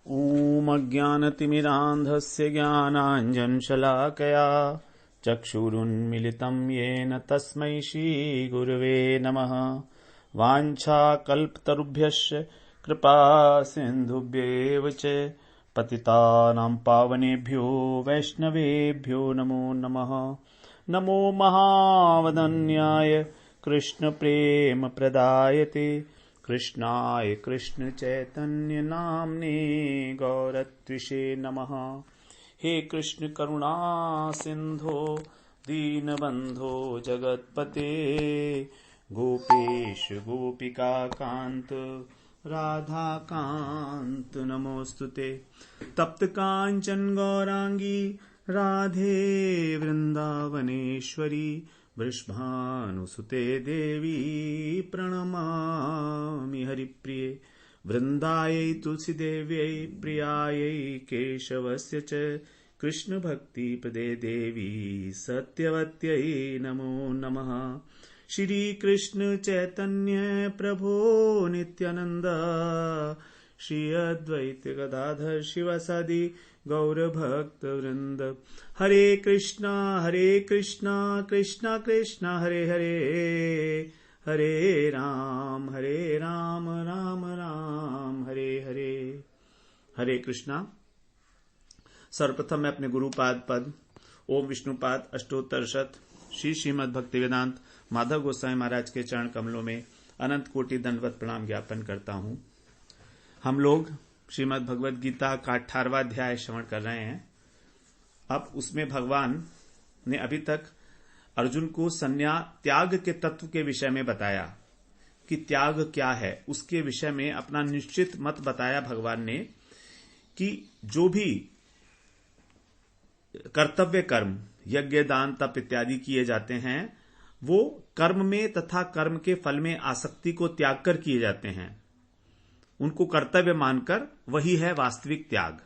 ॐ अज्ञानतिमिरान्धस्य ज्ञानाञ्जनशलाकया चक्षुरुन्मिलितं येन तस्मै श्रीगुरवे नमः। वाञ्छाकल्पतरुभ्यश्च कृपासिन्धुभ्येव च पतितानां पावनेभ्यो वैष्णवेभ्यो नमो नमः। नमो महावदन्याय कृष्णप्रेमप्रदायते कृष्णाय कृष्णचैतन्य नाम्ने गौरत्विषे नमः। हे कृष्ण करुणा सिंधो दीनबंधो जगत्पते गोपेश गोपिका कांत राधा कांत नमोस्तुते। तप्त कांचन गौरांगी राधे वृंदावनेश्वरी वृषभानुसुते देवी प्रणमामि हरिप्रिये। वृंदायै तुलसीदेव्यै प्रियायै केशवस्य च कृष्णभक्तिपदे देवी सत्यवत्यै नमो नमः। श्री कृष्ण चैतन्य प्रभो नित्यानंद श्री अद्वैत गदाधर शिवासादि गौर भक्त वृंद। हरे कृष्णा कृष्णा कृष्णा हरे हरे, हरे राम राम राम हरे हरे। हरे कृष्णा। सर्वप्रथम मैं अपने गुरुपाद पद ओम विष्णुपाद अष्टोत्तर शत श्री श्रीमद् भक्तिवेदांत माधव गोस्वामी महाराज के चरण कमलों में अनंत कोटि दंडवत प्रणाम ज्ञापन करता हूं। हम लोग श्रीमद् भगवद गीता का 18वां अध्याय श्रवण कर रहे हैं। अब उसमें भगवान ने अभी तक अर्जुन को त्याग के तत्व के विषय में बताया कि त्याग क्या है, उसके विषय में अपना निश्चित मत बताया भगवान ने कि जो भी कर्तव्य कर्म यज्ञ दान तप इत्यादि किए जाते हैं वो कर्म में तथा कर्म के फल में आसक्ति को त्याग कर किए जाते हैं। उनको कर्तव्य मानकर वही है वास्तविक त्याग।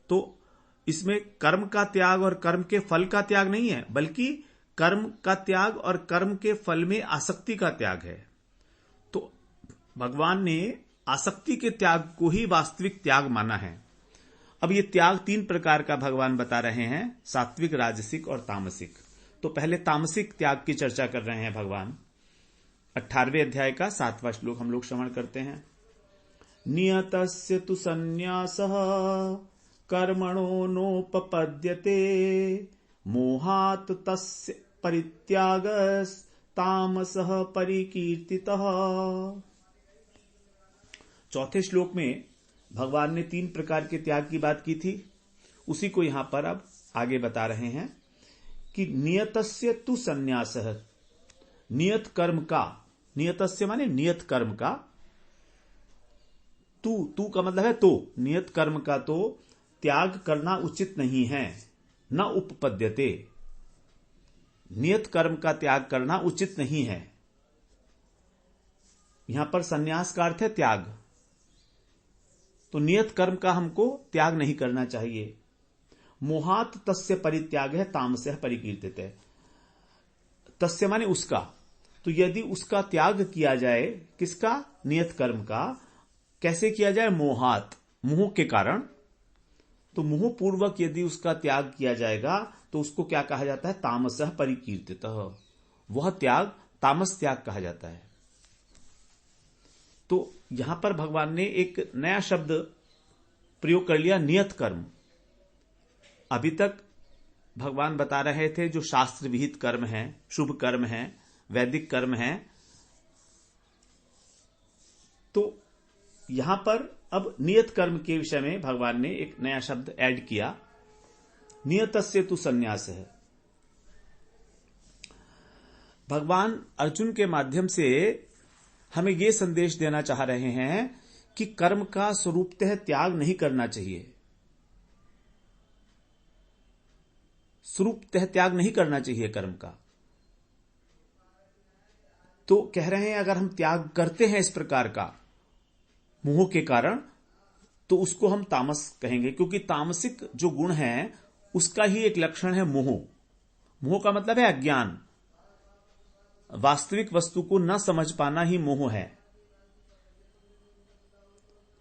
तो इसमें कर्म का त्याग और कर्म के फल का त्याग नहीं है, बल्कि कर्म का त्याग और कर्म के फल में आसक्ति का त्याग है। तो भगवान ने आसक्ति के त्याग को ही वास्तविक त्याग माना है। अब ये त्याग 3 प्रकार का भगवान बता रहे हैं, सात्विक, राजसिक और तामसिक। तो पहले तामसिक त्याग की चर्चा कर रहे हैं भगवान। 18वें अध्याय का 7वां श्लोक हम लोग श्रवण करते हैं। नियतस्य तु संन्यासः कर्मणो नोपपद्यते मोहात् तस्य परित्यागस्तामसः परिकीर्तितः। चौथे श्लोक में भगवान ने 3 प्रकार के त्याग की बात की थी, उसी को यहां पर अब आगे बता रहे हैं कि नियतस्य तु संन्यासः, नियत कर्म का, नियतस्य माने नियत कर्म का, तू का मतलब है तो, नियत कर्म का तो त्याग करना उचित नहीं है। न उपपद्यते, नियत कर्म का त्याग करना उचित नहीं है। यहां पर संन्यास का अर्थ है त्याग। तो नियत कर्म का हमको त्याग नहीं करना चाहिए। मोहात तस्य परित्याग है तामसः परिकीर्तित है। तस्य माने उसका, तो यदि उसका त्याग किया जाए, किसका? नियत कर्म का। कैसे किया जाए? मोहात, मोह के कारण। तो मोह पूर्वक यदि उसका त्याग किया जाएगा तो उसको क्या कहा जाता है? तामसः परिकीर्तितः। वह त्याग तामस त्याग कहा जाता है। तो यहां पर भगवान ने एक नया शब्द प्रयोग कर लिया, नियत कर्म। अभी तक भगवान बता रहे थे जो शास्त्र विहित कर्म है, शुभ कर्म है, वैदिक कर्म है। तो यहां पर अब नियत कर्म के विषय में भगवान ने एक नया शब्द ऐड किया, नियतस्य तु संन्यास है। भगवान अर्जुन के माध्यम से हमें यह संदेश देना चाह रहे हैं कि कर्म का स्वरूपतः त्याग नहीं करना चाहिए। स्वरूपतः त्याग नहीं करना चाहिए कर्म का। तो कह रहे हैं अगर हम त्याग करते हैं इस प्रकार का मोह के कारण, तो उसको हम तामस कहेंगे, क्योंकि तामसिक जो गुण है उसका ही एक लक्षण है मोह। मोह का मतलब है अज्ञान, वास्तविक वस्तु को न समझ पाना ही मोह है।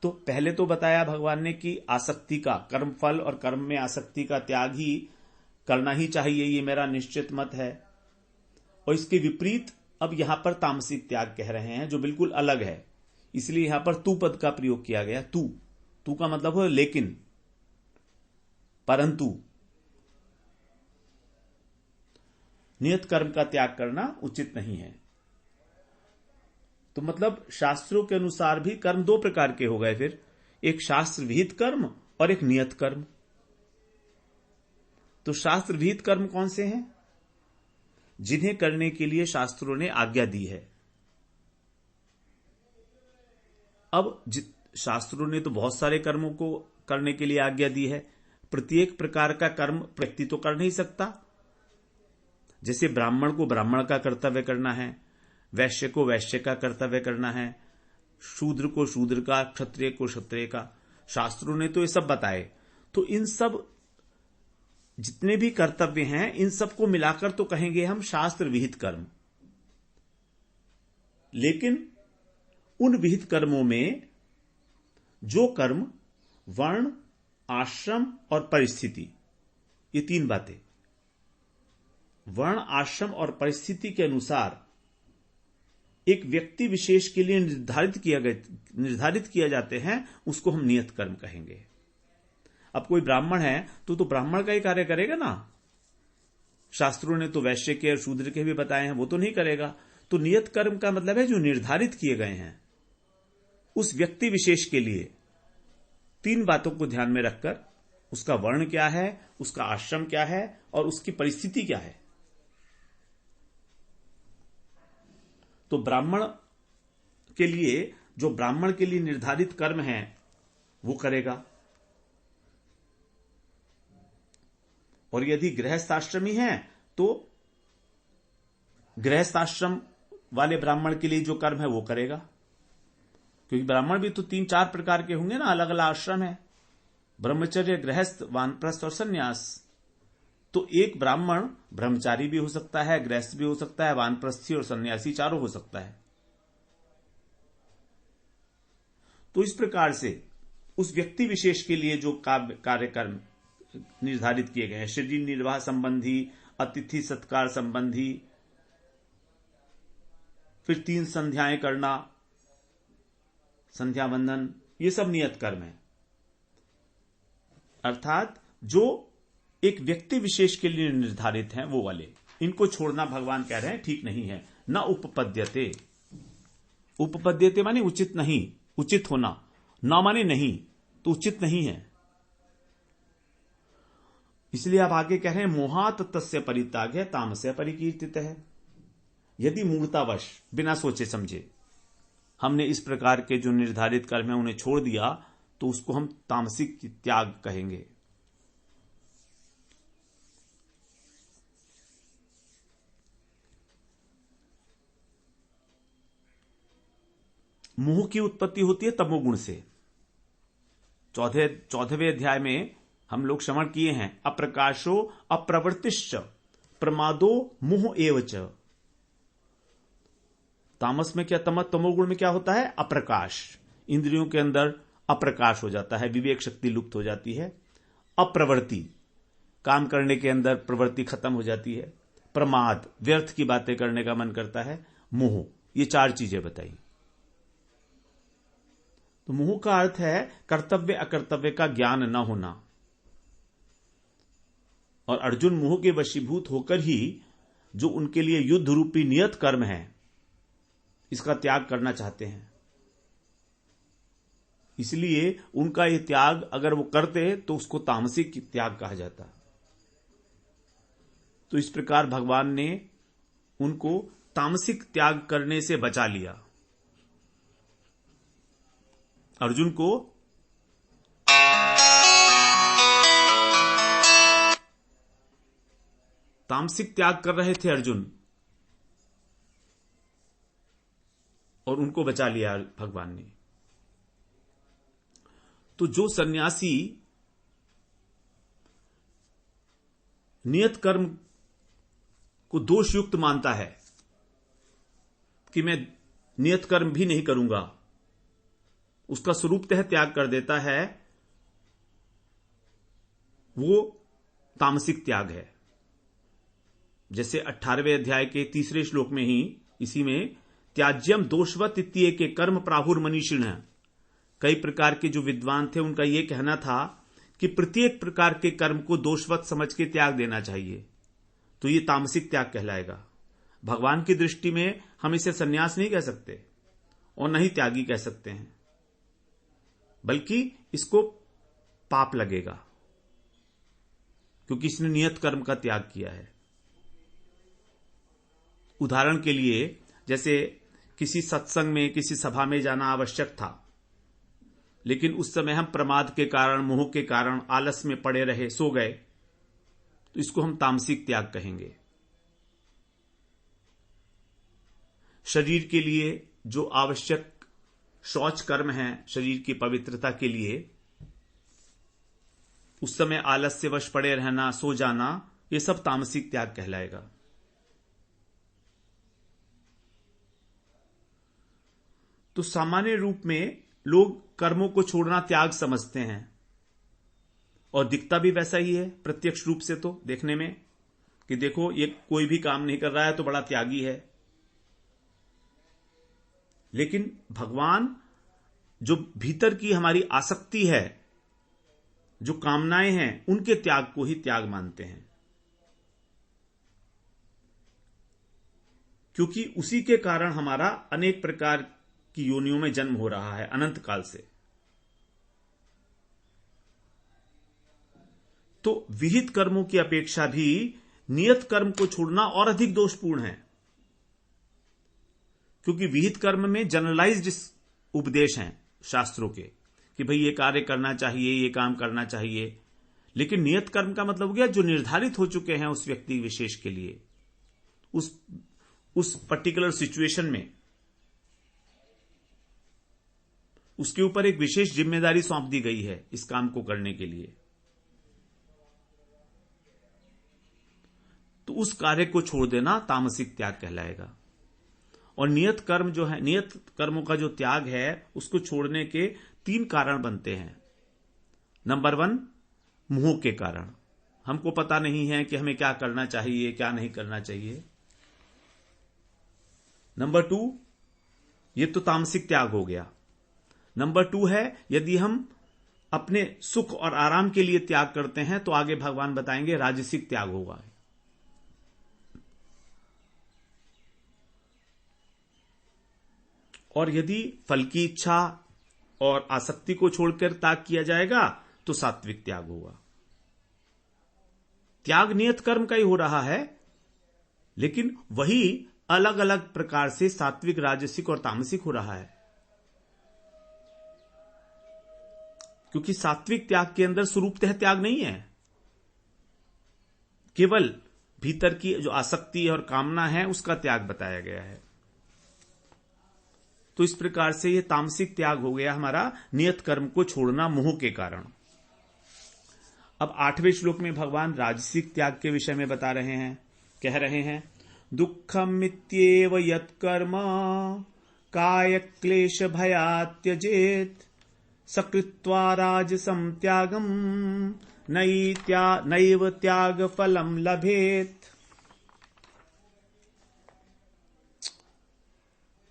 तो पहले तो बताया भगवान ने कि आसक्ति का, कर्म फल और कर्म में आसक्ति का त्याग ही करना ही चाहिए, ये मेरा निश्चित मत है। और इसके विपरीत अब यहां पर तामसिक त्याग कह रहे हैं, जो बिल्कुल अलग है। इसलिए यहां पर तू पद का प्रयोग किया गया। तू का मतलब हो लेकिन, परंतु। नियत कर्म का त्याग करना उचित नहीं है। तो मतलब शास्त्रों के अनुसार भी कर्म दो प्रकार के हो गए फिर, एक शास्त्र विहित कर्म और एक नियत कर्म। तो शास्त्र विहित कर्म कौन से हैं? जिन्हें करने के लिए शास्त्रों ने आज्ञा दी है। अब शास्त्रों ने तो बहुत सारे कर्मों को करने के लिए आज्ञा दी है। प्रत्येक प्रकार का कर्म व्यक्ति तो कर नहीं सकता। जैसे ब्राह्मण को ब्राह्मण का कर्तव्य करना है, वैश्य को वैश्य का कर्तव्य करना है, शूद्र को शूद्र का, क्षत्रिय को क्षत्रिय का। शास्त्रों ने तो ये सब बताए। तो इन सब जितने भी कर्तव्य हैं, इन सबको मिलाकर तो कहेंगे हम शास्त्र विहित कर्म। लेकिन उन विहित कर्मों में जो कर्म वर्ण, आश्रम और परिस्थिति, ये तीन बातें, वर्ण, आश्रम और परिस्थिति के अनुसार एक व्यक्ति विशेष के लिए निर्धारित किया जाते हैं, उसको हम नियत कर्म कहेंगे। अब कोई ब्राह्मण है तो ब्राह्मण का ही कार्य करेगा ना। शास्त्रों ने तो वैश्य के और शूद्र के भी बताए हैं, वो तो नहीं करेगा। तो नियत कर्म का मतलब है जो निर्धारित किए गए हैं उस व्यक्ति विशेष के लिए। तीन बातों को ध्यान में रखकर, उसका वर्ण क्या है, उसका आश्रम क्या है और उसकी परिस्थिति क्या है। तो ब्राह्मण के लिए, जो ब्राह्मण के लिए निर्धारित कर्म है वो करेगा। और यदि गृहस्थाश्रमी है तो गृहस्थाश्रम वाले ब्राह्मण के लिए जो कर्म है वो करेगा। क्योंकि ब्राह्मण भी तो 3-4 प्रकार के होंगे ना, अलग अलग आश्रम है, ब्रह्मचर्य, गृहस्थ, वानप्रस्थ और सन्यास। तो एक ब्राह्मण ब्रह्मचारी भी हो सकता है, गृहस्थ भी हो सकता है, वानप्रस्थी और सन्यासी चारों हो सकता है। तो इस प्रकार से उस व्यक्ति विशेष के लिए जो कार्यक्रम निर्धारित किए गए हैं, शरीर निर्वाह संबंधी, अतिथि सत्कार संबंधी, फिर 3 संध्याएं करना, संध्या वंदन, ये सब नियत कर्म है। अर्थात जो एक व्यक्ति विशेष के लिए निर्धारित हैं वो वाले, इनको छोड़ना भगवान कह रहे हैं ठीक नहीं है। न उपपद्यते, उपपद्यते माने उचित नहीं, उचित होना, न माने नहीं, तो उचित नहीं है। इसलिए आप आगे कह रहे हैं मोहात तस्य परित्याग्य तामस्य परिकीर्तित है। यदि मूर्तावश बिना सोचे समझे हमने इस प्रकार के जो निर्धारित कर्म है उन्हें छोड़ दिया तो उसको हम तामसिक त्याग कहेंगे। मोह की उत्पत्ति होती है तमोगुण से। 14वें अध्याय में हम लोग श्रवण किए हैं, अप्रकाशो अप्रवृत्तिश्च प्रमादो मोह एवच। तामस में क्या, तमोगुण में क्या होता है? अप्रकाश, इंद्रियों के अंदर अप्रकाश हो जाता है, विवेक शक्ति लुप्त हो जाती है। अप्रवृत्ति, काम करने के अंदर प्रवृत्ति खत्म हो जाती है। प्रमाद, व्यर्थ की बातें करने का मन करता है। मोह, ये 4 चीजें बताई। तो मोह का अर्थ है कर्तव्य अकर्तव्य का ज्ञान न होना। और अर्जुन मोह के वशीभूत होकर ही जो उनके लिए युद्ध रूपी नियत कर्म है इसका त्याग करना चाहते हैं। इसलिए उनका यह त्याग अगर वो करते तो उसको तामसिक त्याग कहा जाता। तो इस प्रकार भगवान ने उनको तामसिक त्याग करने से बचा लिया। अर्जुन को तामसिक त्याग कर रहे थे अर्जुन, और उनको बचा लिया भगवान ने। तो जो सन्यासी नियत कर्म को दोषयुक्त मानता है कि मैं नियत कर्म भी नहीं करूंगा, उसका स्वरूपतः त्याग कर देता है, वो तामसिक त्याग है। जैसे 18वें अध्याय के 3 श्लोक में ही, इसी में, त्याज्यम दोषवत इत्येके के कर्म प्राहुर्मनीषिण, कई प्रकार के जो विद्वान थे उनका यह कहना था कि प्रत्येक प्रकार के कर्म को दोषवत समझ के त्याग देना चाहिए, तो यह तामसिक त्याग कहलाएगा। भगवान की दृष्टि में हम इसे सन्यास नहीं कह सकते और न ही त्यागी कह सकते हैं, बल्कि इसको पाप लगेगा, क्योंकि इसने नियत कर्म का त्याग किया है। उदाहरण के लिए, जैसे किसी सत्संग में, किसी सभा में जाना आवश्यक था, लेकिन उस समय हम प्रमाद के कारण, मोह के कारण आलस में पड़े रहे, सो गए, तो इसको हम तामसिक त्याग कहेंगे। शरीर के लिए जो आवश्यक शौच कर्म है, शरीर की पवित्रता के लिए, उस समय आलस से वश पड़े रहना, सो जाना, यह सब तामसिक त्याग कहलाएगा। तो सामान्य रूप में लोग कर्मों को छोड़ना त्याग समझते हैं, और दिखता भी वैसा ही है प्रत्यक्ष रूप से, तो देखने में कि देखो ये कोई भी काम नहीं कर रहा है तो बड़ा त्यागी है। लेकिन भगवान जो भीतर की हमारी आसक्ति है, जो कामनाएं हैं, उनके त्याग को ही त्याग मानते हैं, क्योंकि उसी के कारण हमारा अनेक प्रकार की योनियों में जन्म हो रहा है अनंत काल से। तो विहित कर्मों की अपेक्षा भी नियत कर्म को छोड़ना और अधिक दोषपूर्ण है, क्योंकि विहित कर्म में जनरलाइज्ड उपदेश हैं शास्त्रों के कि भाई ये कार्य करना चाहिए, ये काम करना चाहिए। लेकिन नियत कर्म का मतलब हो गया जो निर्धारित हो चुके हैं उस व्यक्ति विशेष के लिए, उस पर्टिकुलर सिचुएशन में, उसके ऊपर एक विशेष जिम्मेदारी सौंप दी गई है इस काम को करने के लिए। तो उस कार्य को छोड़ देना तामसिक त्याग कहलाएगा। और नियत कर्म जो है, नियत कर्मों का जो त्याग है, उसको छोड़ने के 3 कारण बनते हैं। नंबर 1, मोह के कारण। हमको पता नहीं है कि हमें क्या करना चाहिए, क्या नहीं करना चाहिए। नंबर 2, ये तो तामसिक त्याग हो गया। नंबर 2 है, यदि हम अपने सुख और आराम के लिए त्याग करते हैं तो आगे भगवान बताएंगे राजसिक त्याग होगा। और यदि फल की इच्छा और आसक्ति को छोड़कर त्याग किया जाएगा तो सात्विक त्याग होगा। त्याग नियत कर्म का ही हो रहा है, लेकिन वही अलग अलग प्रकार से सात्विक, राजसिक और तामसिक हो रहा है, क्योंकि सात्विक त्याग के अंदर स्वरूपतः त्याग नहीं है, केवल भीतर की जो आसक्ति और कामना है उसका त्याग बताया गया है। तो इस प्रकार से यह तामसिक त्याग हो गया हमारा नियत कर्म को छोड़ना मोह के कारण। अब 8वें श्लोक में भगवान राजसिक त्याग के विषय में बता रहे हैं, कह रहे हैं, दुखम मित्येव यत्कर्म काय क्लेश भयात् त्यजेत् सकृत्वा राजसं त्यागम नैव त्याग फलम लभेत।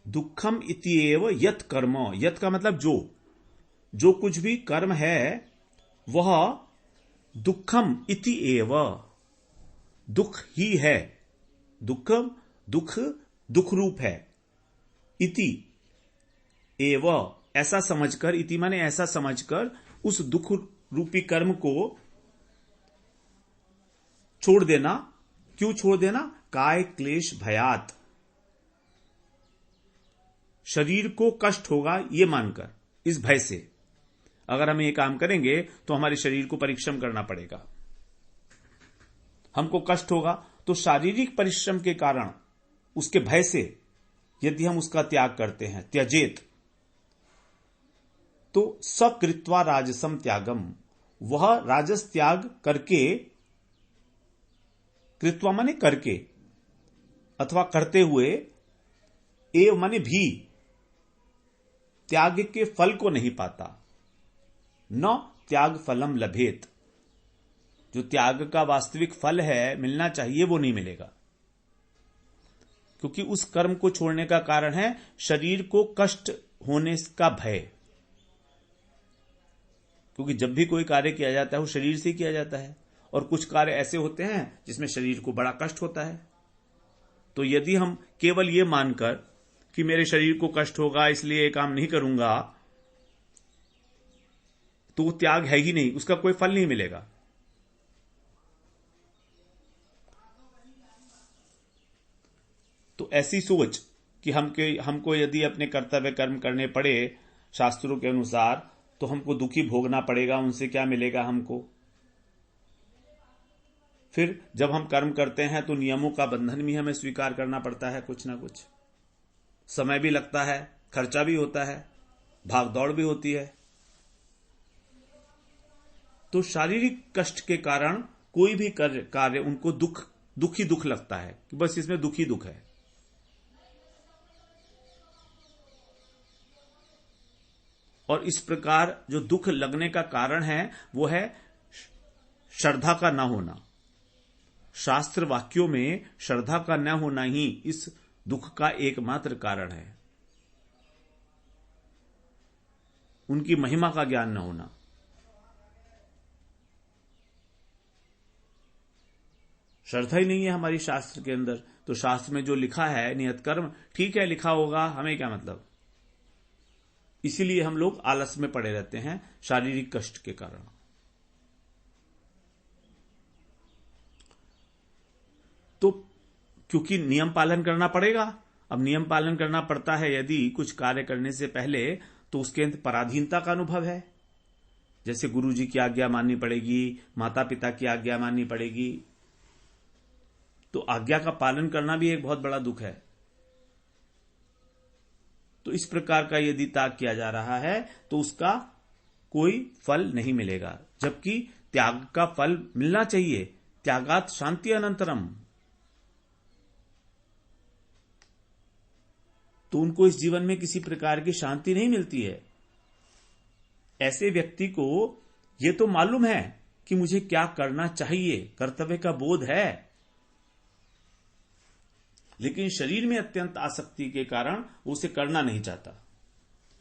दुखम इत्येव यत् कर्म, यत् का मतलब जो कुछ भी कर्म है वह दुखम इति एव, दुख ही है। दुखम, दुख रूप है। इति एव, ऐसा समझकर, इति माने ऐसा समझकर, उस दुख रूपी कर्म को छोड़ देना। क्यों छोड़ देना? काय क्लेश भयात, शरीर को कष्ट होगा ये मानकर, इस भय से अगर हम ये काम करेंगे तो हमारे शरीर को परिश्रम करना पड़ेगा, हमको कष्ट होगा, तो शारीरिक परिश्रम के कारण, उसके भय से यदि हम उसका त्याग करते हैं, त्यजेत, तो सकृत्वा राजसम त्यागम, वह राजस त्याग करके, कृत्वा माने करके अथवा करते हुए, एव माने भी, त्याग के फल को नहीं पाता। न त्याग फलम लभेत, जो त्याग का वास्तविक फल है मिलना चाहिए वो नहीं मिलेगा, क्योंकि उस कर्म को छोड़ने का कारण है शरीर को कष्ट होने का भय। क्योंकि जब भी कोई कार्य किया जाता है वो शरीर से किया जाता है, और कुछ कार्य ऐसे होते हैं जिसमें शरीर को बड़ा कष्ट होता है। तो यदि हम केवल ये मानकर कि मेरे शरीर को कष्ट होगा इसलिए ये काम नहीं करूंगा, तो वो त्याग है ही नहीं, उसका कोई फल नहीं मिलेगा। तो ऐसी सोच कि हमको यदि अपने कर्तव्य कर्म करने पड़े शास्त्रों के अनुसार तो हमको दुखी भोगना पड़ेगा, उनसे क्या मिलेगा हमको। फिर जब हम कर्म करते हैं तो नियमों का बंधन भी हमें स्वीकार करना पड़ता है, कुछ ना कुछ समय भी लगता है, खर्चा भी होता है, भागदौड़ भी होती है। तो शारीरिक कष्ट के कारण कोई भी कार्य उनको दुख ही दुख लगता है कि बस इसमें दुख ही दुख है। और इस प्रकार जो दुख लगने का कारण है वो है श्रद्धा का न होना। शास्त्र वाक्यों में श्रद्धा का न होना ही इस दुख का एकमात्र कारण है, उनकी महिमा का ज्ञान न होना। श्रद्धा ही नहीं है हमारी शास्त्र के अंदर, तो शास्त्र में जो लिखा है नियत कर्म, ठीक है लिखा होगा, हमें क्या मतलब। इसीलिए हम लोग आलस में पड़े रहते हैं शारीरिक कष्ट के कारण। तो क्योंकि नियम पालन करना पड़ेगा, अब नियम पालन करना पड़ता है यदि कुछ कार्य करने से पहले, तो उसके अंत पराधीनता का अनुभव है। जैसे गुरु जी की आज्ञा माननी पड़ेगी, माता पिता की आज्ञा माननी पड़ेगी, तो आज्ञा का पालन करना भी एक बहुत बड़ा दुख है। तो इस प्रकार का यदि त्याग किया जा रहा है तो उसका कोई फल नहीं मिलेगा, जबकि त्याग का फल मिलना चाहिए। त्यागात शांति अनंतरम, तो उनको इस जीवन में किसी प्रकार की शांति नहीं मिलती है। ऐसे व्यक्ति को यह तो मालूम है कि मुझे क्या करना चाहिए, कर्तव्य का बोध है, लेकिन शरीर में अत्यंत आसक्ति के कारण वो उसे करना नहीं चाहता,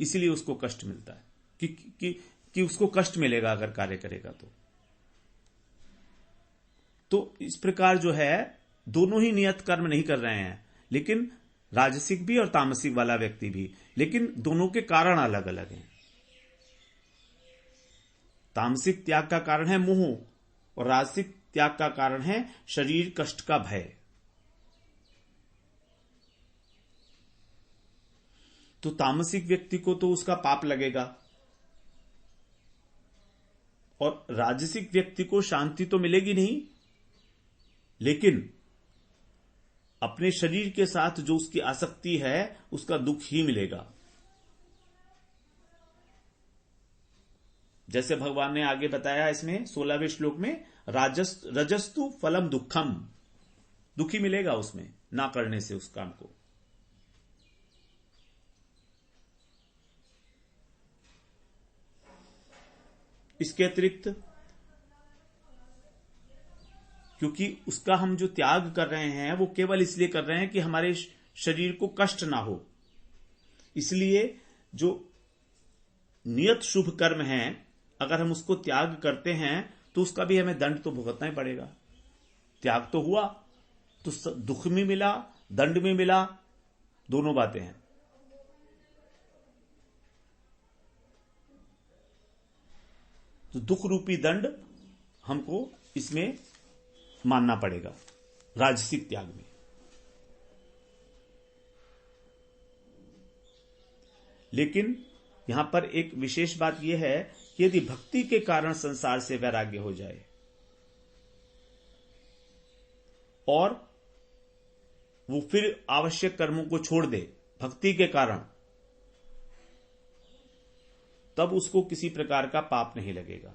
इसलिए उसको कष्ट मिलता है कि उसको कष्ट मिलेगा अगर कार्य करेगा तो इस प्रकार जो है दोनों ही नियत कर्म नहीं कर रहे हैं, लेकिन राजसिक भी और तामसिक वाला व्यक्ति भी, लेकिन दोनों के कारण अलग अलग हैं। तामसिक त्याग का कारण है मोह और राजसिक त्याग का कारण है शरीर कष्ट का भय। तो तामसिक व्यक्ति को तो उसका पाप लगेगा, और राजसिक व्यक्ति को शांति तो मिलेगी नहीं, लेकिन अपने शरीर के साथ जो उसकी आसक्ति है उसका दुख ही मिलेगा। जैसे भगवान ने आगे बताया इसमें 16वें श्लोक में, रजस्तु फलम दुखम, दुखी मिलेगा उसमें ना करने से उस काम को। इसके अतिरिक्त क्योंकि उसका हम जो त्याग कर रहे हैं वो केवल इसलिए कर रहे हैं कि हमारे शरीर को कष्ट ना हो, इसलिए जो नियत शुभ कर्म है अगर हम उसको त्याग करते हैं तो उसका भी हमें दंड तो भुगतना ही पड़ेगा। त्याग तो हुआ तो दुख में मिला, दंड में मिला, दोनों बातें हैं। तो दुख रूपी दंड हमको इसमें मानना पड़ेगा राजसिक त्याग में। लेकिन यहां पर एक विशेष बात यह है कि यदि भक्ति के कारण संसार से वैराग्य हो जाए और वो फिर आवश्यक कर्मों को छोड़ दे भक्ति के कारण, तब उसको किसी प्रकार का पाप नहीं लगेगा,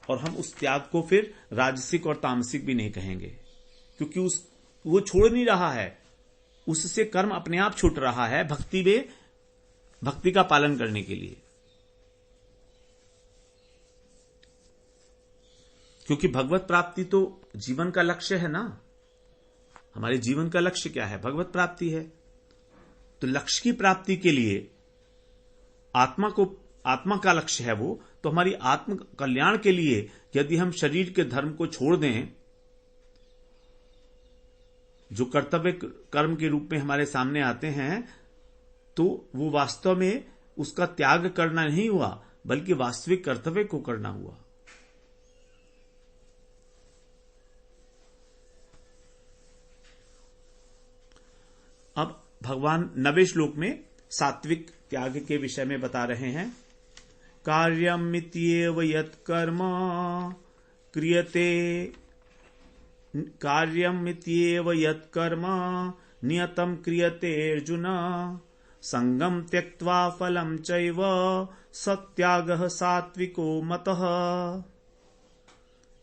और हम उस त्याग को फिर राजसिक और तामसिक भी नहीं कहेंगे, क्योंकि वो छोड़ नहीं रहा है, उससे कर्म अपने आप छूट रहा है भक्ति का पालन करने के लिए। क्योंकि भगवत प्राप्ति तो जीवन का लक्ष्य है ना। हमारे जीवन का लक्ष्य क्या है? भगवत प्राप्ति है। तो लक्ष्य की प्राप्ति के लिए आत्मा का लक्ष्य है वो, तो हमारी आत्म कल्याण के लिए यदि हम शरीर के धर्म को छोड़ दें, जो कर्तव्य कर्म के रूप में हमारे सामने आते हैं, तो वो वास्तव में उसका त्याग करना नहीं हुआ, बल्कि वास्तविक कर्तव्य को करना हुआ। अब भगवान 9वें श्लोक में सात्विक त्याग के विषय में बता रहे हैं। कार्यमित्येव यत्कर्म नियतं क्रियते अर्जुन संगम त्यक्त्वा फलं चैव सत्यागः सात्विको मतः।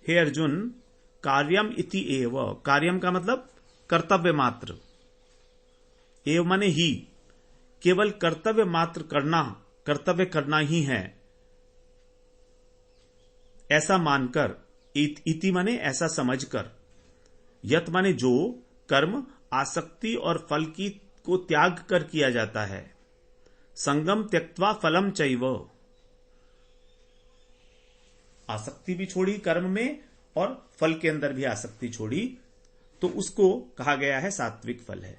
हे अर्जुन, कार्यम इति एव, कार्यम का मतलब कर्तव्य मात्र, एव माने ही, केवल कर्तव्य मात्र करना, कर्तव्य करना ही है, ऐसा मानकर, इति माने ऐसा समझकर, यत माने जो कर्म आसक्ति और फल की को त्याग कर किया जाता है, संगम त्यक्त्वा फलम चैव, आसक्ति भी छोड़ी कर्म में और फल के अंदर भी आसक्ति छोड़ी, तो उसको कहा गया है सात्विक फल है,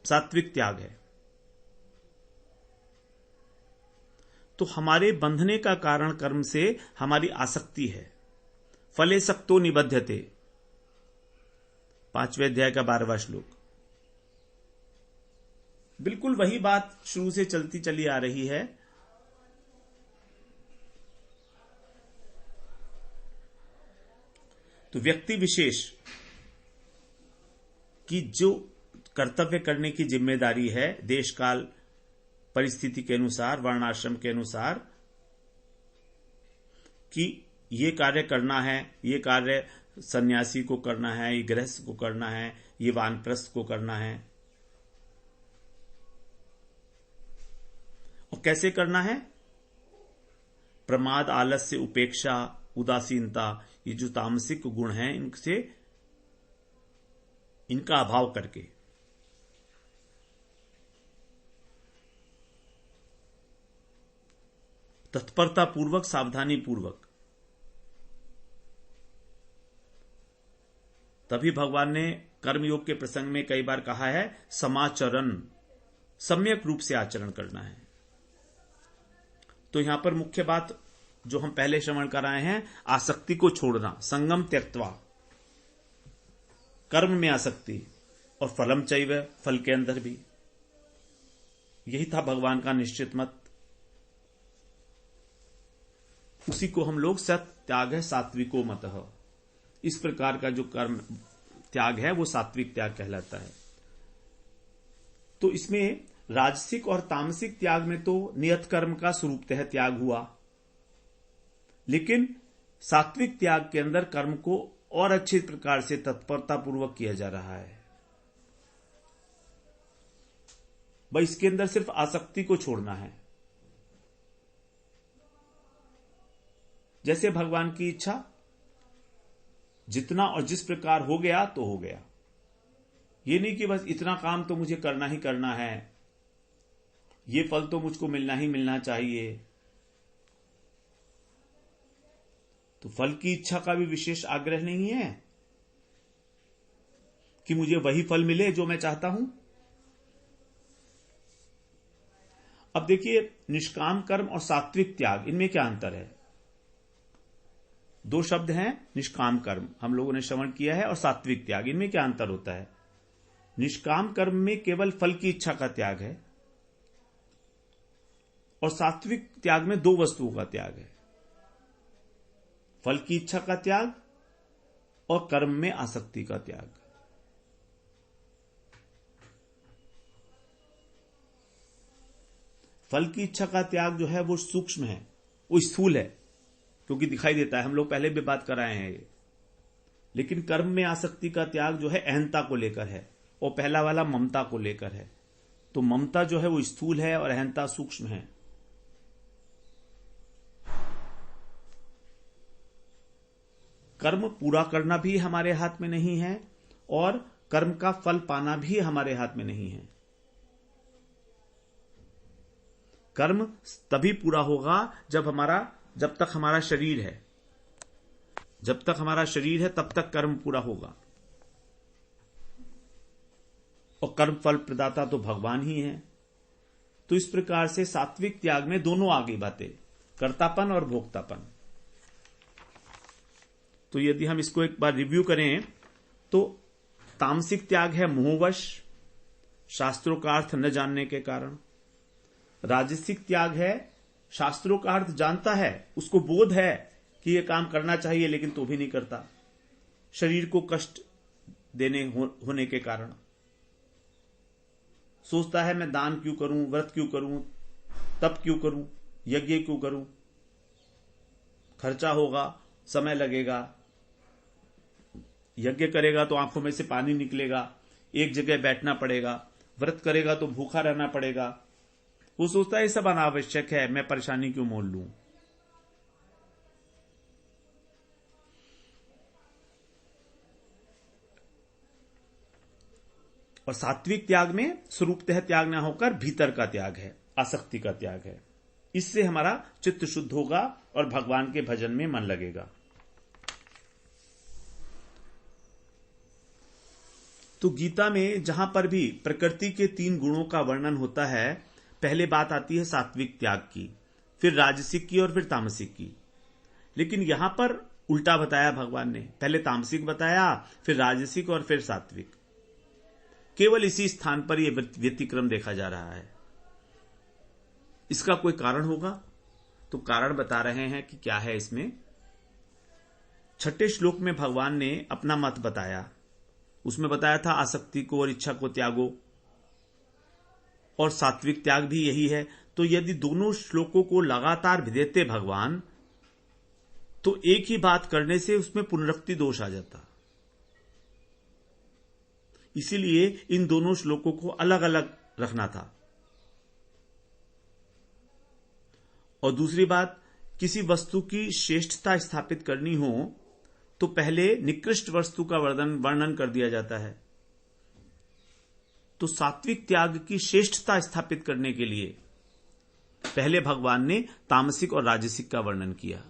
सात्विक त्याग है। तो हमारे बंधने का कारण कर्म से हमारी आसक्ति है। फले सक्तो निबध्यते, 5वें अध्याय का 12वां श्लोक। बिल्कुल वही बात शुरू से चलती चली आ रही है। तो व्यक्ति विशेष की जो कर्तव्य करने की जिम्मेदारी है, देश काल परिस्थिति के अनुसार, वर्णाश्रम के अनुसार, कि ये कार्य करना है, ये कार्य सन्यासी को करना है, ये गृहस्थ को करना है, ये वानप्रस्थ को करना है, और कैसे करना है? प्रमाद, आलस्य, उपेक्षा, उदासीनता, ये जो तामसिक गुण हैं, इनसे इनका अभाव करके, तत्परता पूर्वक, सावधानी पूर्वक। तभी भगवान ने कर्मयोग के प्रसंग में कई बार कहा है, समाचरण, सम्यक रूप से आचरण करना है। तो यहां पर मुख्य बात जो हम पहले श्रवण कर रहे हैं, आसक्ति को छोड़ना, संगम त्यक्त्वा, कर्म में आसक्ति, और फलम चैव, फल के अंदर भी। यही था भगवान का निश्चित मत। उसी को हम लोग सत त्याग है सात्विको मतः, इस प्रकार का जो कर्म त्याग है वो सात्विक त्याग कहलाता है। तो इसमें राजसिक और तामसिक त्याग में तो नियत कर्म का स्वरूपतः त्याग हुआ, लेकिन सात्विक त्याग के अंदर कर्म को और अच्छे प्रकार से तत्परता पूर्वक किया जा रहा है। भाई इसके अंदर सिर्फ आसक्ति को छोड़ना है। जैसे भगवान की इच्छा, जितना और जिस प्रकार हो गया तो हो गया। ये नहीं कि बस इतना काम तो मुझे करना ही करना है, ये फल तो मुझको मिलना ही मिलना चाहिए। तो फल की इच्छा का भी विशेष आग्रह नहीं है कि मुझे वही फल मिले जो मैं चाहता हूं। अब देखिए, निष्काम कर्म और सात्विक त्याग, इनमें क्या अंतर है? दो शब्द हैं, निष्काम कर्म हम लोगों ने श्रवण किया है, और सात्विक त्याग, इनमें क्या अंतर होता है? निष्काम कर्म में केवल फल की इच्छा का त्याग है, और सात्विक त्याग में दो वस्तुओं का त्याग है, फल की इच्छा का त्याग और कर्म में आसक्ति का त्याग। फल की इच्छा का त्याग जो है वो सूक्ष्म है, वो स्थूल है, क्योंकि दिखाई देता है। हम लोग पहले भी बात कर रहे हैं ये। लेकिन कर्म में आसक्ति का त्याग जो है अहंता को लेकर है, और पहला वाला ममता को लेकर है। तो ममता जो है वो स्थूल है और अहंता सूक्ष्म है। कर्म पूरा करना भी हमारे हाथ में नहीं है और कर्म का फल पाना भी हमारे हाथ में नहीं है। कर्म तभी पूरा होगा जब तक हमारा शरीर है। जब तक हमारा शरीर है तब तक कर्म पूरा होगा। और कर्म फल प्रदाता तो भगवान ही है। तो इस प्रकार से सात्विक त्याग में दोनों आ गई बातें, कर्तापन और भोक्तापन। तो यदि हम इसको एक बार रिव्यू करें तो तामसिक त्याग है मोहवश, शास्त्रों का अर्थ न जानने के कारण। राजसिक त्याग है शास्त्रों का अर्थ जानता है, उसको बोध है कि यह काम करना चाहिए, लेकिन तो भी नहीं करता, शरीर को कष्ट देने होने के कारण। सोचता है मैं दान क्यों करूं, व्रत क्यों करूं, तप क्यों करूं, यज्ञ क्यों करूं, खर्चा होगा, समय लगेगा, यज्ञ करेगा तो आंखों में से पानी निकलेगा, एक जगह बैठना पड़ेगा, व्रत करेगा तो भूखा रहना पड़ेगा। वो सोचता है ये सब अनावश्यक है, मैं परेशानी क्यों मोल लूं। और सात्विक त्याग में स्वरूपतः त्याग ना होकर भीतर का त्याग है, आसक्ति का त्याग है। इससे हमारा चित्त शुद्ध होगा और भगवान के भजन में मन लगेगा। तो गीता में जहां पर भी प्रकृति के 3 गुणों का वर्णन होता है, पहले बात आती है सात्विक त्याग की, फिर राजसिक की और फिर तामसिक की। लेकिन यहां पर उल्टा बताया भगवान ने, पहले तामसिक बताया, फिर राजसिक और फिर सात्विक। केवल इसी स्थान पर यह व्यतिक्रम देखा जा रहा है। इसका कोई कारण होगा? तो कारण बता रहे हैं कि क्या है इसमें। 6ठे श्लोक में भगवान ने अपना मत बताया। उसमें बताया था आसक्ति को और इच्छा को त्यागो, और सात्विक त्याग भी यही है। तो यदि दोनों श्लोकों को लगातार देते भगवान, तो एक ही बात करने से उसमें पुनरुक्ति दोष आ जाता। इसीलिए इन दोनों श्लोकों को अलग अलग रखना था। और दूसरी बात, किसी वस्तु की श्रेष्ठता स्थापित करनी हो तो पहले निकृष्ट वस्तु का वर्णन कर दिया जाता है। तो सात्विक त्याग की श्रेष्ठता स्थापित करने के लिए पहले भगवान ने तामसिक और राजसिक का वर्णन किया,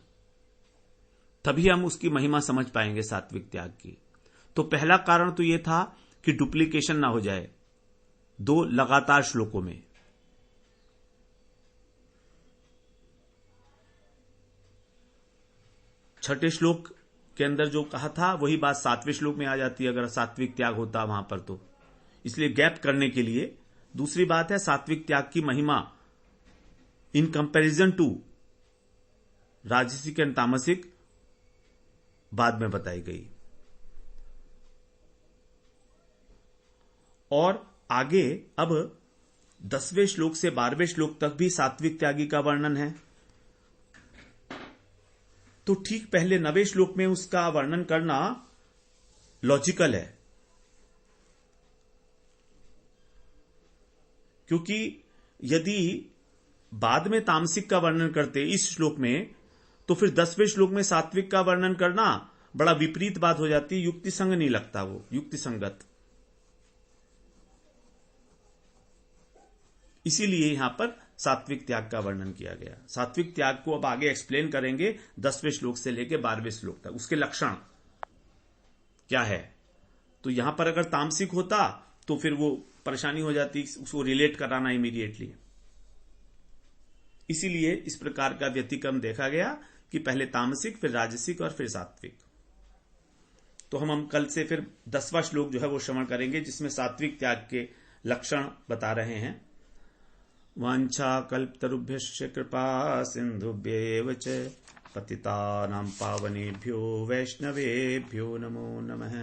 तभी हम उसकी महिमा समझ पाएंगे सात्विक त्याग की। तो पहला कारण तो यह था कि डुप्लीकेशन ना हो जाए 2 लगातार श्लोकों में। छठे श्लोक के अंदर जो कहा था वही बात 7वें श्लोक में आ जाती है अगर सात्विक त्याग होता वहां पर तो। इसलिए गैप करने के लिए। दूसरी बात है सात्विक त्याग की महिमा इन कंपैरिजन टू राजसिक एंड तामसिक बाद में बताई गई। और आगे अब 10वें श्लोक से 12वें श्लोक तक भी सात्विक त्यागी का वर्णन है। तो ठीक पहले 9वें श्लोक में उसका वर्णन करना लॉजिकल है, क्योंकि यदि बाद में तामसिक का वर्णन करते इस श्लोक में, तो फिर 10वें श्लोक में सात्विक का वर्णन करना बड़ा विपरीत बात हो जाती, युक्ति संग नहीं लगता, वो युक्ति संगत। इसीलिए यहां पर सात्विक त्याग का वर्णन किया गया। सात्विक त्याग को अब आगे एक्सप्लेन करेंगे 10वें श्लोक से लेकर 12वें श्लोक तक, उसके लक्षण क्या है। तो यहां पर अगर तामसिक होता तो फिर वो परेशानी हो जाती, उसको रिलेट कराना इमीडिएटली। इसीलिए इस प्रकार का व्यतिक्रम देखा गया कि पहले तामसिक, फिर राजसिक और फिर सात्विक। तो हम कल से फिर 10वां श्लोक जो है वो श्रवण करेंगे, जिसमें सात्विक त्याग के लक्षण बता रहे हैं। वांछा कल्पतरुभ्यश्च कृपा सिंधुभ्येव च पतितानां पावनेभ्यो वैष्णवेभ्यो नमो नमः।